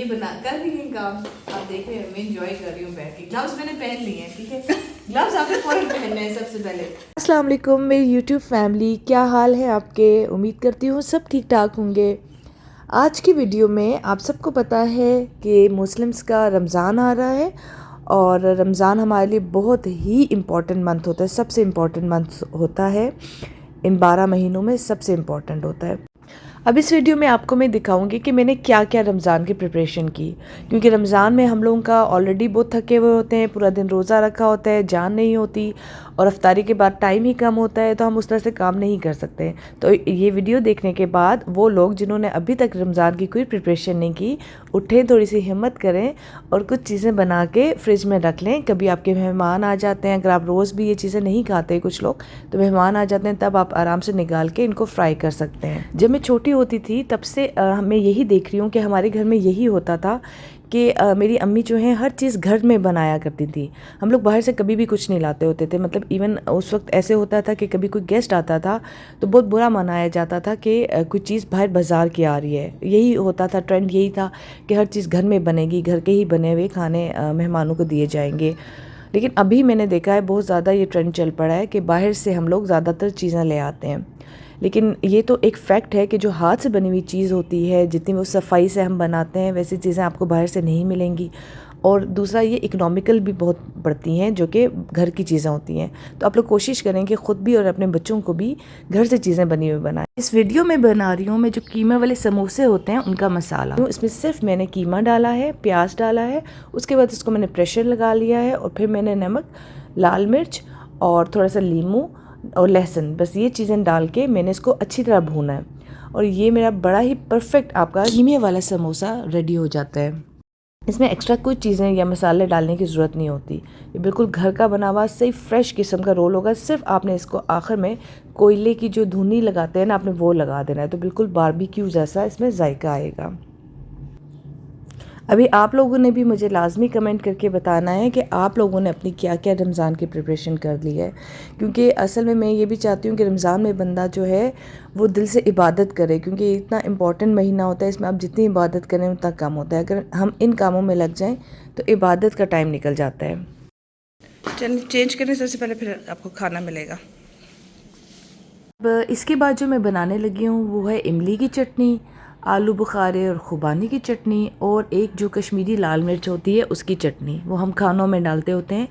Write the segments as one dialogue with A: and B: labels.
A: बना कर रही हैं काम। आप देख रहे हैं मैं इंजॉय कर रही हूँ बैठ के। ग्लव्स मैंने पहन लिए हैं, ठीक है। ग्लव्स आपने फौरन पहनने हैं सबसे पहले।
B: अस्सलाम वालेकुम मेरी यूट्यूब फैमिली, क्या हाल है आपके। उम्मीद करती हूँ सब ठीक ठाक होंगे। आज की वीडियो में आप सबको पता है कि मुस्लिम्स का रमज़ान आ रहा है और रमज़ान हमारे लिए बहुत ही इम्पॉर्टेंट मंथ होता है, सबसे इम्पॉर्टेंट मंथ होता है। इन 12 महीनों में सबसे इम्पॉर्टेंट होता है। अब इस वीडियो में आपको मैं दिखाऊंगी कि मैंने क्या क्या रमज़ान की प्रिपरेशन की, क्योंकि रमज़ान में हम लोगों का ऑलरेडी बहुत थके हुए होते हैं, पूरा दिन रोज़ा रखा होता है, जान नहीं होती और अफ्तारी के बाद टाइम ही कम होता है, तो हम उस तरह से काम नहीं कर सकते। तो ये वीडियो देखने के बाद वो लोग जिन्होंने अभी तक रमज़ान की कोई प्रिपरेशन नहीं की, उठें, थोड़ी सी हिम्मत करें और कुछ चीज़ें बना के फ्रिज में रख लें। कभी आपके मेहमान आ जाते हैं, अगर आप रोज़ भी ये चीज़ें नहीं खाते कुछ लोग, तो मेहमान आ जाते हैं तब आप आराम से निकाल के इनको फ्राई कर सकते हैं। जब मैं छोटी होती थी तब से मैं यही देख रही हूँ कि हमारे घर में यही होता था कि मेरी अम्मी जो है हर चीज़ घर में बनाया करती थी। हम लोग बाहर से कभी भी कुछ नहीं लाते होते थे। मतलब इवन उस वक्त ऐसे होता था कि कभी कोई गेस्ट आता था तो बहुत बुरा मनाया जाता था कि कोई चीज़ बाहर बाज़ार की आ रही है। यही होता था, ट्रेंड यही था कि हर चीज़ घर में बनेगी, घर के ही बने हुए खाने मेहमानों को दिए जाएंगे। लेकिन अभी मैंने देखा है बहुत ज़्यादा ये ट्रेंड चल पड़ा है कि बाहर से हम लोग ज़्यादातर चीज़ें ले आते हैं। लेकिन ये तो एक फैक्ट है कि जो हाथ से बनी हुई चीज़ होती है, जितनी वो सफाई से हम बनाते हैं, वैसी चीज़ें आपको बाहर से नहीं मिलेंगी। और दूसरा ये इकोनॉमिकल भी बहुत पड़ती हैं, जो कि घर की चीज़ें होती हैं। तो आप लोग कोशिश करें कि ख़ुद भी और अपने बच्चों को भी घर से चीज़ें बनी हुई बनाएं। इस वीडियो में बना रही हूँ मैं जो कीमा वाले समोसे होते हैं उनका मसाला। तो इसमें सिर्फ मैंने कीमा डाला है, प्याज डाला है, उसके बाद इसको मैंने प्रेशर लगा लिया है और फिर मैंने नमक, लाल मिर्च और थोड़ा सा नींबू और लहसुन, बस ये चीज़ें डाल के मैंने इसको अच्छी तरह भूना है और ये मेरा बड़ा ही परफेक्ट आपका कीमे वाला समोसा रेडी हो जाता है। इसमें एक्स्ट्रा कोई चीज़ें या मसाले डालने की ज़रूरत नहीं होती। ये बिल्कुल घर का बना हुआ सही फ्रेश किस्म का रोल होगा। सिर्फ आपने इसको आखिर में कोयले की जो धुनी लगाते हैं ना, आपने वो लगा देना है, तो बिल्कुल बारबेक्यू जैसा इसमें जायका आएगा। अभी आप लोगों ने भी मुझे लाजमी कमेंट करके बताना है कि आप लोगों ने अपनी क्या क्या रमज़ान की प्रिपरेशन कर ली है, क्योंकि असल में मैं ये भी चाहती हूँ कि रमज़ान में बंदा जो है वो दिल से इबादत करे, क्योंकि ये इतना इम्पॉर्टेंट महीना होता है। इसमें आप जितनी इबादत करें उतना कम होता है। अगर हम इन कामों में लग जाएँ तो इबादत का टाइम निकल जाता है। चलिए चेंज करने सबसे पहले फिर आपको खाना मिलेगा। अब इसके बाद जो मैं बनाने लगी हूँ वो है इमली की चटनी, आलू बुखारे और खुबानी की चटनी और एक जो कश्मीरी लाल मिर्च होती है उसकी चटनी। वो हम खानों में डालते होते हैं,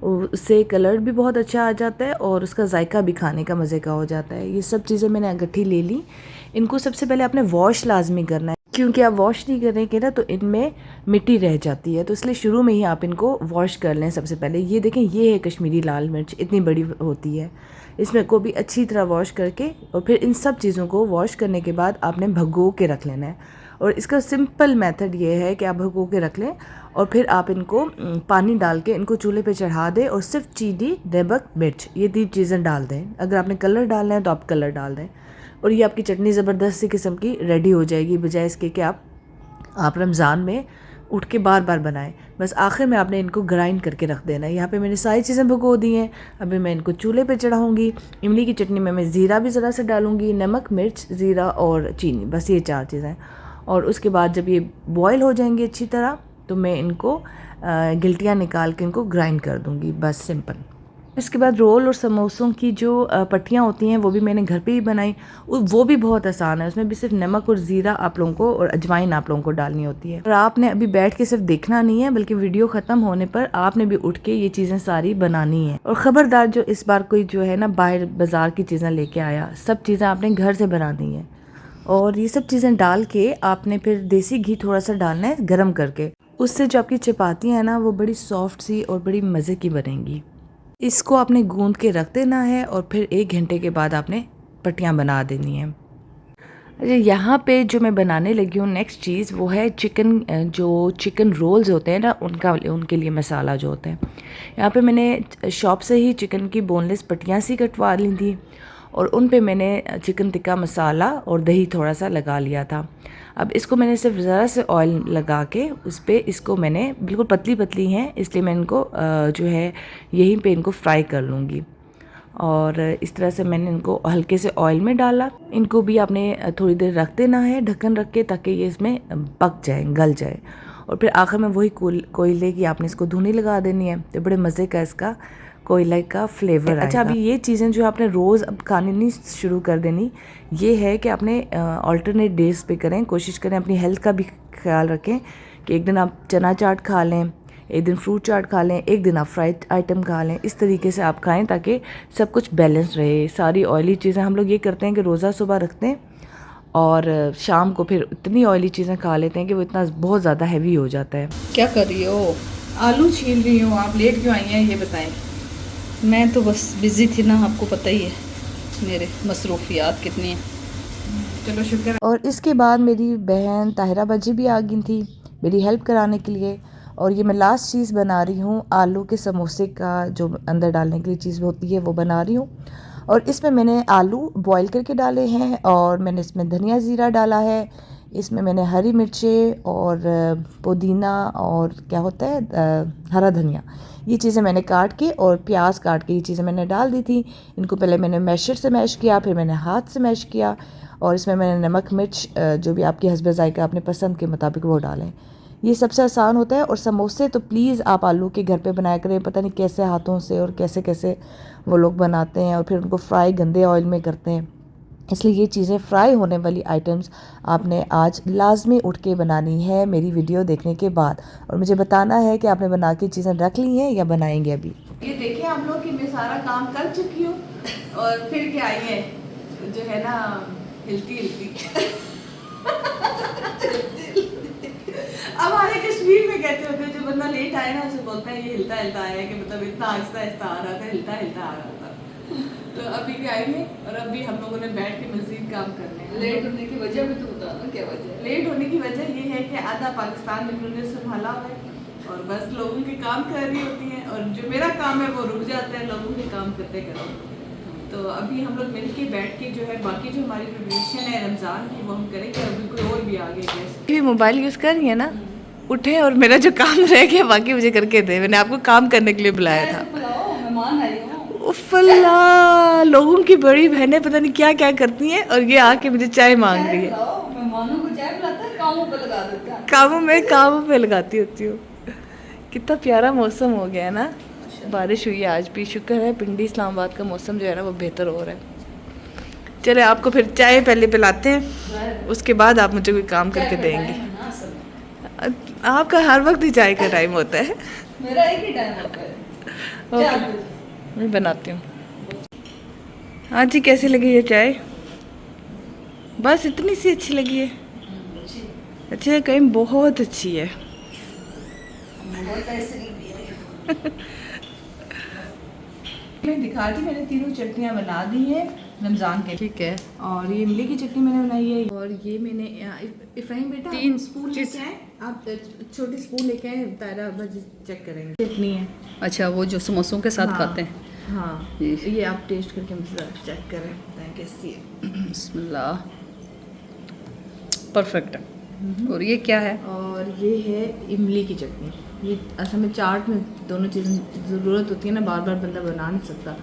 B: उससे कलर भी बहुत अच्छा आ जाता है और उसका जायका भी खाने का मज़े का हो जाता है। ये सब चीज़ें मैंने इकट्ठी ले ली। इनको सबसे पहले आपने वॉश लाजमी करना है, क्योंकि आप वॉश नहीं करेंगे ना तो इनमें मिट्टी रह जाती है, तो इसलिए शुरू में ही आप इनको वॉश कर लें। सबसे पहले ये देखें, ये है कश्मीरी लाल मिर्च, इतनी बड़ी होती है। इसमें को भी अच्छी तरह वॉश करके और फिर इन सब चीज़ों को वॉश करने के बाद आपने भगो के रख लेना है। और इसका सिंपल मेथड ये है कि आप भगो के रख लें और फिर आप इनको पानी डाल के इनको चूल्हे पे चढ़ा दें और सिर्फ चीनी, नमक, मिर्च, ये 3 चीज़ें डाल दें। अगर आपने कलर डालना है तो आप कलर डाल दें और ये आपकी चटनी ज़बरदस्त सी किस्म की रेडी हो जाएगी, बजाय इसके कि आप रमज़ान में उठ के बार बार बनाएं। बस आखिर में आपने इनको ग्राइंड करके रख देना है। यहाँ पे मैंने सारी चीज़ें भगो दी हैं। अभी मैं इनको चूल्हे पे चढ़ाऊँगी। इमली की चटनी में मैं ज़ीरा भी ज़रा से डालूँगी, नमक, मिर्च, ज़ीरा और चीनी, बस ये 4 चीज़ें। और उसके बाद जब ये बॉयल हो जाएंगी अच्छी तरह तो मैं इनको गिल्टियाँ निकाल के इनको ग्राइंड कर दूँगी, बस सिंपल। इसके बाद रोल और समोसों की जो पट्टियाँ होती हैं वो भी मैंने घर पे ही बनाई। वो भी बहुत आसान है, उसमें भी सिर्फ नमक और ज़ीरा आप लोगों को और अजवाइन आप लोगों को डालनी होती है। और आपने अभी बैठ के सिर्फ देखना नहीं है, बल्कि वीडियो ख़त्म होने पर आपने भी उठ के ये चीज़ें सारी बनानी है। और ख़बरदार जो इस बार कोई जो है ना बाहर बाज़ार की चीज़ें लेके आया, सब चीज़ें आपने घर से बनानी है। और ये सब चीज़ें डाल के आपने फिर देसी घी थोड़ा सा डालना है गर्म करके, उससे जो आपकी चपातियाँ हैं ना वो बड़ी सॉफ्ट सी और बड़ी मज़े की बनेंगी। इसको आपने गूंद के रख देना है और फिर 1 घंटे के बाद आपने पट्टियाँ बना देनी है। अच्छा, यहाँ पे जो मैं बनाने लगी हूँ नेक्स्ट चीज़ वो है चिकन, जो चिकन रोल्स होते हैं ना उनके लिए मसाला जो होता है। यहाँ पे मैंने शॉप से ही चिकन की बोनलेस पट्टियाँ सी कटवा ली थी और उन पे मैंने चिकन टिक्का मसाला और दही थोड़ा सा लगा लिया था। अब इसको मैंने सिर्फ ज़रा से ऑयल लगा के उस पर इसको मैंने बिल्कुल पतली पतली हैं इसलिए मैं इनको जो है यहीं पे इनको फ्राई कर लूँगी। और इस तरह से मैंने इनको हल्के से ऑयल में डाला। इनको भी आपने थोड़ी देर रख देना है ढक्कन रख के, ताकि ये इसमें पक जाए, गल जाए। और फिर आखिर में वही कोयले की आपने इसको धुनी लगा देनी है, तो बड़े मज़े का इसका कोयले का फ्लेवर। अच्छा, अभी ये चीज़ें जो आपने रोज़ अब खानी नहीं शुरू कर देनी, ये है कि आपने ऑल्टरनेट डेज पे करें, कोशिश करें अपनी हेल्थ का भी ख्याल रखें कि एक दिन आप चना चाट खा लें, एक दिन फ्रूट चाट खा लें, एक दिन आप फ्राइड आइटम खा लें। इस तरीके से आप खाएं ताकि सब कुछ बैलेंस रहे। सारी ऑयली चीज़ें हम लोग ये करते हैं कि रोज़ा सुबह रखते हैं और शाम को फिर इतनी ऑयली चीज़ें खा लेते हैं कि वो इतना बहुत ज़्यादा हैवी हो जाता है।
C: क्या कर रही हो?
A: आलू छील रही हूँ। आप लेट क्यों आई हैं ये बताएं।
C: मैं तो बस बिज़ी थी ना, आपको पता ही है मेरे मसरूफियात कितनी हैं।
A: चलो शुक्र है।
B: और इसके बाद मेरी बहन ताहिरा बाजी भी आ गई थी मेरी हेल्प कराने के लिए। और ये मैं लास्ट चीज़ बना रही हूँ, आलू के समोसे का जो अंदर डालने के लिए चीज़ होती है वो बना रही हूँ। और इसमें मैंने आलू बॉईल करके डाले हैं और मैंने इसमें धनिया ज़ीरा डाला है। इसमें मैंने हरी मिर्चें और पुदीना और क्या होता है हरा धनिया, ये चीज़ें मैंने काट के और प्याज काट के ये चीज़ें मैंने डाल दी थी। इनको पहले मैंने मैशर से मैश किया, फिर मैंने हाथ से मैश किया और इसमें मैंने नमक मिर्च जो भी आपकी हस्ब ज़ायका अपने पसंद के मुताबिक वो डालें। ये सबसे आसान होता है। और समोसे तो प्लीज़ आप आलू के घर पे बनाया करें, पता नहीं कैसे हाथों से और कैसे कैसे वो लोग बनाते हैं और फिर उनको फ्राई गंदे ऑयल में करते हैं। इसलिए ये चीज़ें फ्राई होने वाली आइटम्स आपने आज लाजमी उठ के बनानी है मेरी वीडियो देखने के बाद, और मुझे बताना है कि आपने बना के चीज़ें रख ली हैं या बनाएंगे अभी।
A: ये देखिए आप लोग कि मैं सारा काम कर चुकी हूँ और फिर क्या आई है जो है ना हिलती हिलती। अब हमारे कश्मीर में कहते होते हैं जो बंदा लेट आए ना उसे बोलता है ये हिलता हिलता आया, कि मतलब इतना आहिस्ता आहिस्ता आ रहा था, हिलता हिलता आ रहा था। तो अभी भी आई है और अभी हम लोगों ने बैठ के मजीद काम करने हैं।
C: लेट होने की वजह भी तो बता ना, क्या वजह है?
A: लेट होने की वजह ये है कि आधा पाकिस्तान इन्होंने संभाला हुआ है और बस लोगों के काम कर रही होती हैं और जो मेरा काम है वो रुक जाता है लोगों के काम करते करते। तो अभी हम लोग मिल के बैठ के जो है बाकी जो हमारी प्रिपरेशन है रमज़ान की वो हम करेंगे। अभी कोई और भी आ गए गेस्ट।
B: भी मोबाइल यूज़ कर रही है ना, उठे और मेरा जो काम रह गया बाकी मुझे करके दे। मैंने आपको काम करने के लिए बुलाया था।
C: बुलाओ, मेहमान आई हो।
B: उफ़ल्ला, लोगों की बड़ी बहनें पता नहीं क्या क्या करती हैं और ये आके मुझे चाय मांग रही है।
C: बुलाओ, मेहमानों को चाय पिलाता है, कामों पे लगा देता है।
B: कामों में लगाती होती हूँ। कितना प्यारा मौसम हो गया है ना, बारिश हुई है आज भी, शुक्र है। पिंडी इस्लामाबाद का मौसम जो है ना वो बेहतर हो रहा है। चले आपको फिर चाय पहले पिलाते हैं, उसके बाद आप मुझे कोई काम करके देंगे। आपका हर वक्त ही चाय का टाइम होता है।
C: मेरा एक ही टाइम होता है।
B: ओके, मैं बनाती हूँ। हाँ जी, कैसी लगी ये चाय? बस इतनी सी अच्छी लगी है? अच्छी है कहीं, बहुत अच्छी है।
A: मैं दिखा दी, मैंने तीनों चटनियाँ बना दी हैं रमज़ान के। ठीक है। और ये इमली की चटनी मैंने बनाई है और ये मैंने इफ्राहिम बेटा 3 स्पून लेके आए, आप छोटी स्पून लेके आए, तारा भाजी चेक करेंगे चटनी है।
C: अच्छा, वो जो समोसों के साथ
A: हाँ,
C: खाते हैं।
A: हाँ ये आप टेस्ट करके मुझे चेक करें बताएं कैसी है।
C: बिस्मिल्लाह, परफेक्ट है। और ये क्या है?
A: और ये है इमली की चटनी। ये असल में चाट में दोनों चीज़ें ज़रूरत होती है ना, बार बार बंदा बना नहीं सकता।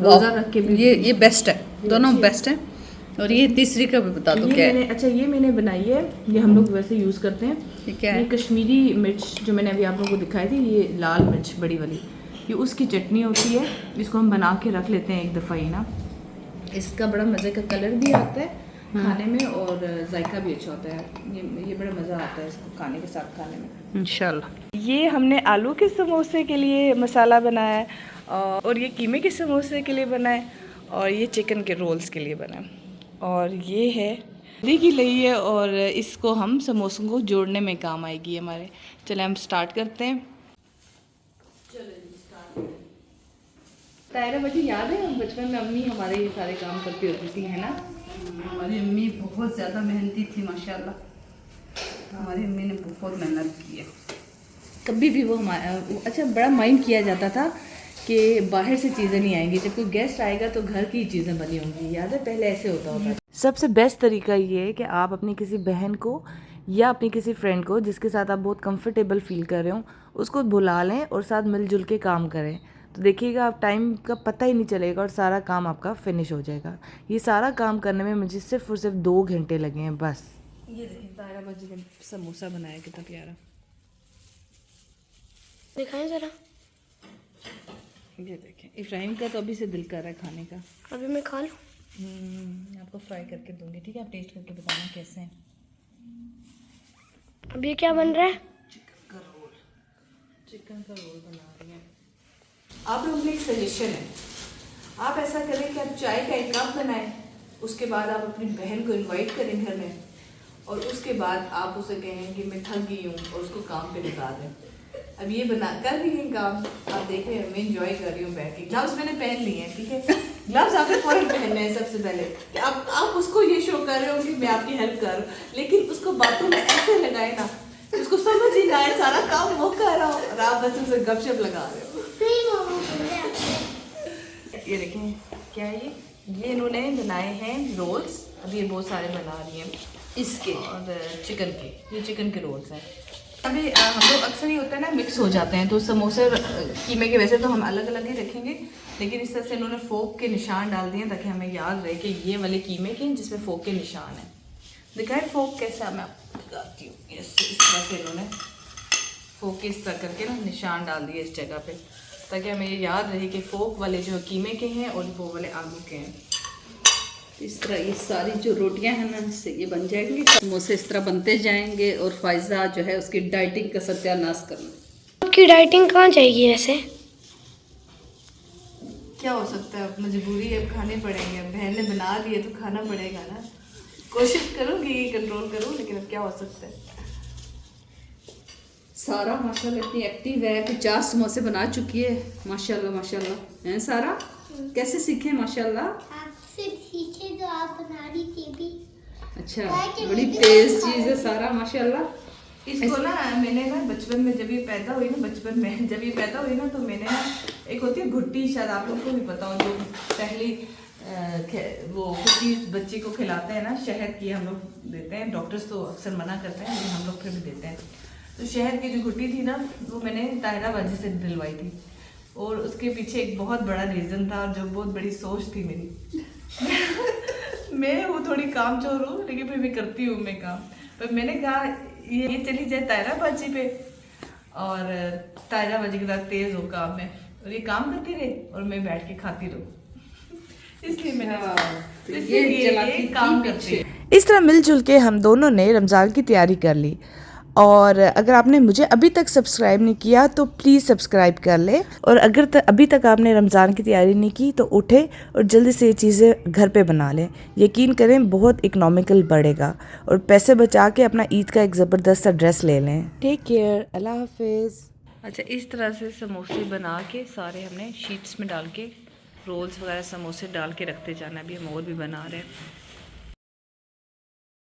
A: रोज़ा रख के भी
C: ये बेस्ट है, दोनों बेस्ट है। और ये तीसरी का भी बता दो क्या है?
A: अच्छा ये मैंने बनाई है, ये हम लोग वैसे यूज़ करते हैं।
C: ये क्या है?
A: ये कश्मीरी मिर्च जो मैंने अभी आप लोगों को दिखाई थी, ये लाल मिर्च बड़ी वाली, ये उसकी चटनी होती है। इसको हम बना के रख लेते हैं एक दफ़ा ही ना, इसका बड़ा मज़े का कलर भी आता है खाने में और जायका भी अच्छा होता है। ये बड़ा मज़ा आता है इसको खाने के साथ खाने में
C: इंशाल्लाह।
B: ये हमने आलू के समोसे के लिए मसाला बनाया है और ये कीमे के समोसे के लिए बनाए और ये चिकन के रोल्स के लिए बनाए। और ये है दी की लई है और इसको हम समोसों को जोड़ने में काम आएगी हमारे। चले हम स्टार्ट करते हैं। तायरा बच्ची याद है बचपन में अम्मी हमारे ये सारे काम करती होती थी, है ना?
C: हमारी अम्मी बहुत ज़्यादा मेहनती थी माशाल्लाह। हमारी अम्मी ने बहुत मेहनत की है।
A: कभी भी वो हमारा अच्छा बड़ा माइंड किया जाता था कि बाहर से चीज़ें नहीं आएंगी, जब कोई गेस्ट आएगा तो घर की चीज़ें बनी होंगी। याद है पहले ऐसे होता था।
B: सबसे बेस्ट तरीका ये है कि आप अपनी किसी बहन को या अपनी किसी फ्रेंड को जिसके साथ आप बहुत कंफर्टेबल फील कर रहे हो उसको बुला लें और साथ मिलजुल के काम करें, तो देखिएगा आप टाइम का पता ही नहीं चलेगा और सारा काम आपका फिनिश हो जाएगा। ये सारा काम करने में मुझे सिर्फ और सिर्फ 2 घंटे लगे हैं बस।
A: ये देखें तायरा बाजी ने समोसा बनाया कितना प्यारा,
D: दिखाएं ज़रा।
A: ये देखें इब्राहिम का तो अभी से दिल कर रहा है खाने का।
D: अभी मैं खा लूँ?
A: आपको फ्राई करके दूंगी, ठीक है? आप टेस्ट करके बताना कैसे हैं।
D: अभी क्या बन रहा है?
A: चिकन का रोल बना रही हैं। आप लोगों के लिए एक सजेशन है, आप ऐसा करें कि आप चाय का एक कप बनाएं, उसके बाद आप अपनी बहन को इनवाइट करें घर में, और उसके बाद आप उसे कहें कि मैं थक गई हूँ और उसको काम पे लगा दें। अब ये बना कर रही हैं काम, आप देख रहे हैं मैं इंजॉय कर रही हूँ बैठ के। ग्लव्स मैंने पहन लिए हैं, ठीक है? ग्लव्स आपने फौरन पहनने हैं सबसे पहले। कि आप उसको ये शो कर रहे हो कि मैं आपकी हेल्प कर रहा हूँ, लेकिन उसको बातों में ऐसे लगाए ना कि उसको समझ ही ना आए सारा काम वो कर रहा हो और आप बस उसे गपशप लगा रहे हो। ये देखें क्या है ये इन्होंने बनाए हैं रोल्स। अभी ये बहुत सारे बना रही हैं इसके और चिकन के, ये चिकन के रोल्स हैं। अभी हम लोग अक्सर ये होता है ना मिक्स हो जाते हैं, तो समोसे कीमे के वैसे तो हम अलग अलग ही रखेंगे, लेकिन इस तरह से इन्होंने फोक के निशान डाल दिए ताकि हमें याद रहे कि ये वाले कीमे के जिसमें फोक के निशान हैं। दिखाए फोक कैसा, मैं आपको दिखाती हूँ। इस तरह से इन्होंने फोक के इस तरह करके ना निशान डाल दिए इस जगह पे, ताकि हमें ये याद रहे कि फोक वाले जो कीमे के हैं और वो वाले आलू के हैं।
C: इस तरह ये सारी जो रोटियां हैं ना इससे ये बन जाएंगी, समोसे इस तरह बनते जाएंगे और फायजा जो है उसकी डाइटिंग का सत्यानाश करना।
D: आपकी डाइटिंग कहाँ जाएगी ऐसे?
A: क्या हो सकता है, अब मजबूरी है, अब खाने पड़ेंगे। अब बहन ने बना दिए तो खाना पड़ेगा ना। कोशिश करूँगी कंट्रोल करूँ, लेकिन अब क्या हो सकता है।
C: सारा माशाल्लाह इतनी एक्टिव है कि 4 समोसे बना चुकी है। माशाल्लाह माशाल्लाह हैं सारा, कैसे सीखे माशाल्लाह?
D: आपसे सीखे जो आप बना रही थी भी।
C: अच्छा, बड़ी तेज चीज़ है सारा माशाल्लाह।
A: इसको ना मैंने ना बचपन में जब ये पैदा हुई ना, तो मैंने ना एक होती है घुट्टी, शायद आप लोग को भी पता हो, जो पहली वो चीज़ बच्चे को खिलाते हैं ना, शहद की हम लोग देते हैं। डॉक्टर्स तो अक्सर मना करते हैं लेकिन हम लोग फिर भी देते हैं। तो शहद की जो घुट्टी थी ना, वो मैंने ताहिरा बाजी से दिलवाई थी, और उसके पीछे एक बहुत बड़ा रीज़न था और जो बहुत बड़ी सोच थी मेरी। मैं वो थोड़ी काम चोर हूँ, लेकिन फिर भी करती हूँ मैं काम। पर मैंने कहा ये चली जाए ताहिरा बाजी पे, और ताहिरा बाजी के साथ तेज़ हो काम में, और ये काम करती रहे और मैं बैठ के खाती रहूँ। इसलिए मैंने ये काम करती है।
B: इस तरह मिलजुल के हम दोनों ने रमज़ान की तैयारी कर ली। और अगर आपने मुझे अभी तक सब्सक्राइब नहीं किया तो प्लीज़ सब्सक्राइब कर ले, और अगर अभी तक आपने रमज़ान की तैयारी नहीं की तो उठे और जल्दी से ये चीज़ें घर पे बना लें। यकीन करें बहुत इकोनॉमिकल बढ़ेगा, और पैसे बचा के अपना ईद का एक ज़बरदस्त सा ड्रेस ले लें। टेक केयर, अल्लाह हाफिज़।
A: अच्छा, इस तरह से समोसे बना के सारे हमने शीट्स में डाल के, रोल्स वगैरह समोसे डाल के रखते जाना। अभी हम और भी बना रहे हैं।